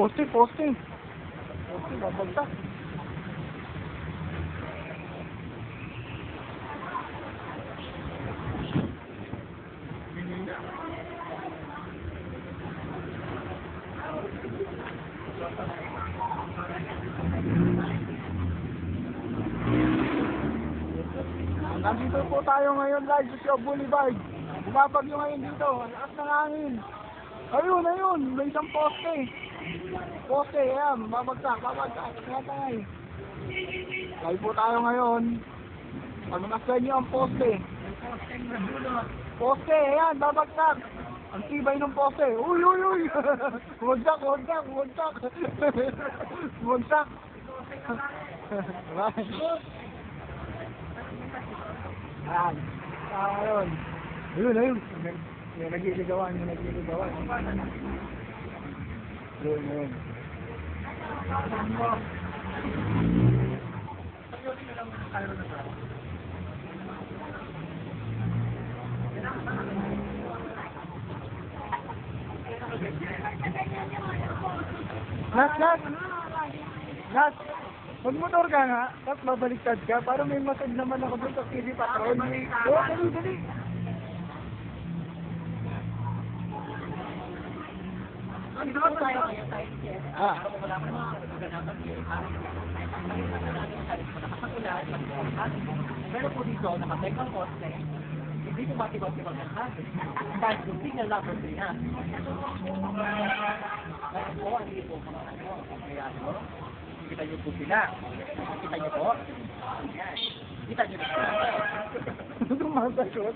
poste, poste. Poste, babagsak. Nandito po tayo ngayon live sa Shaw Boulevard. Bumabagyo ngayon dito. Ang lakas ng hangin. Ayun, ayun. May isang poste. Poste, ayan. Babagsak, babagsak. Tatay. Live po tayo ngayon. Pag nasaan nyo ang poste. Poste, ayan. Babagsak. Ang tibay ng poste. Uy, uy, uy. Bumagsak, bumagsak, bumagsak. Bumagsak. Ayan. Ayun. Ayun, ayun. May nagliligawan, may nagliligawan. Ayun, ayun. Nas! Magmotor ka nga, tapos babaliktad ka, para may massage naman ako doon sa TV Patron. Oo, dali, dali. Pero po dito, nakatek ang poste, hindi ko matibag-tibag ang hangin. Dahil yung signal lang po siya. Ngayon po, hindi po mga kaya kita nyo po sila. Kita nyo po. Ayan. Kita nyo po sila. Tumatakot.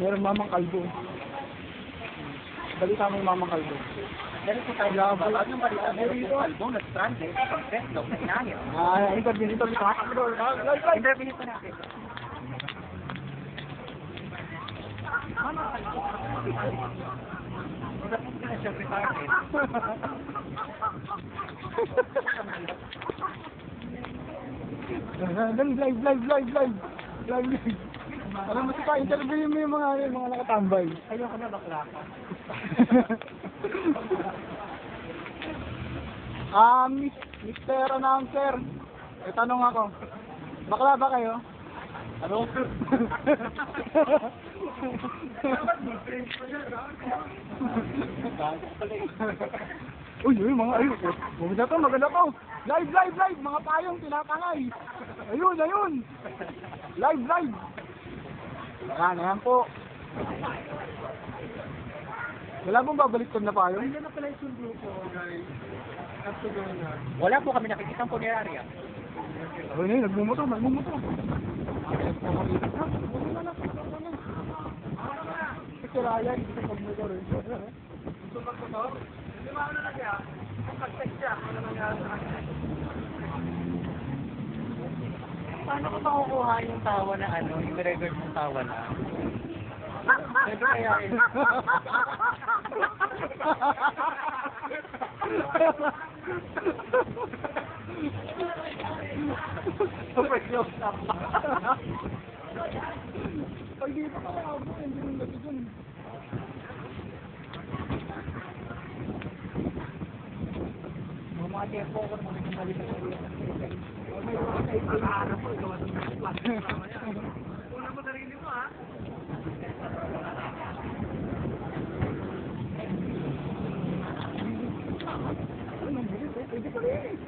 Meron mamang kalbo. Balita mo yung mamang kalbo. Meron po tayo mga bagong balita. Meron po albong na stranded sa Breslau na inahin. Interview nito. Interview nito natin. Live. Alam mo siya, interview mo yung mga nakatambay. Ayoko na bakla ka. Mr. Announcer, tanong ako. Bakla ba kayo? Ano? Uy, mga ayun. Bumita to, maganda to. Live, mga payong tinatangay. Ayun. Live. Ayan po. Wala pong babaliktad na payong? Hindi na pala yung sundo ko, guys. Wala po kami nakikita ang punerarya. Ayun, nagmumotor. Si Ryan, gusto magmotor eh. Gusto magmotor? Hindi ba na siya? Kung pag-text siya, ano nangyari sa kanya? Paano ko makukuha yung tawa na ano, yung record ng tawa na? Pwede kaya yun? Pag di pa kaya ako, hindi nung gabi dun. Mga tempo ko naman yung mali na sarili. Una mo sarili mo ha? Pwede pa rin.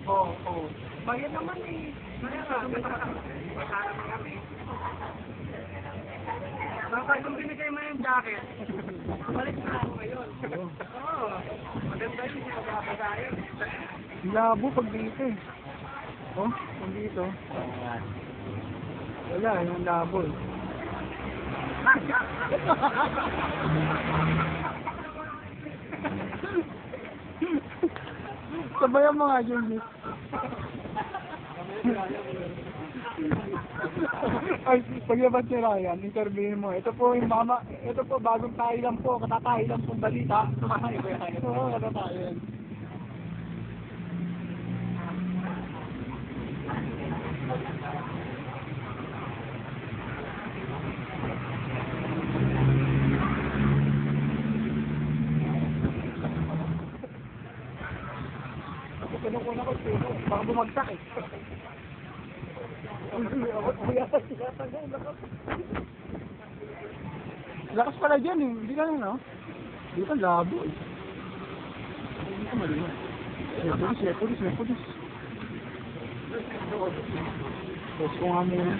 Oo. Bayan naman eh. Bakit kung binigay mo yung jacket, balik na ako ngayon. Oo. Maganda yun, hindi magkakasayan. Labo pag dito eh. Oh, pag dito. Wala, yung labo eh. Sabayan mo nga, Julius. Ay, paglaban si Ryan, interviewin mo. Ito po yung ito po bagong tayo lang po, katatayo lang pong balita. Oo, katatayo. muna ko, pero baka bumagsak eh. Lakas pala dyan eh, hindi ka no? Hindi ka labo eh. Hindi ka mali. May pulis. Post ko nga muna.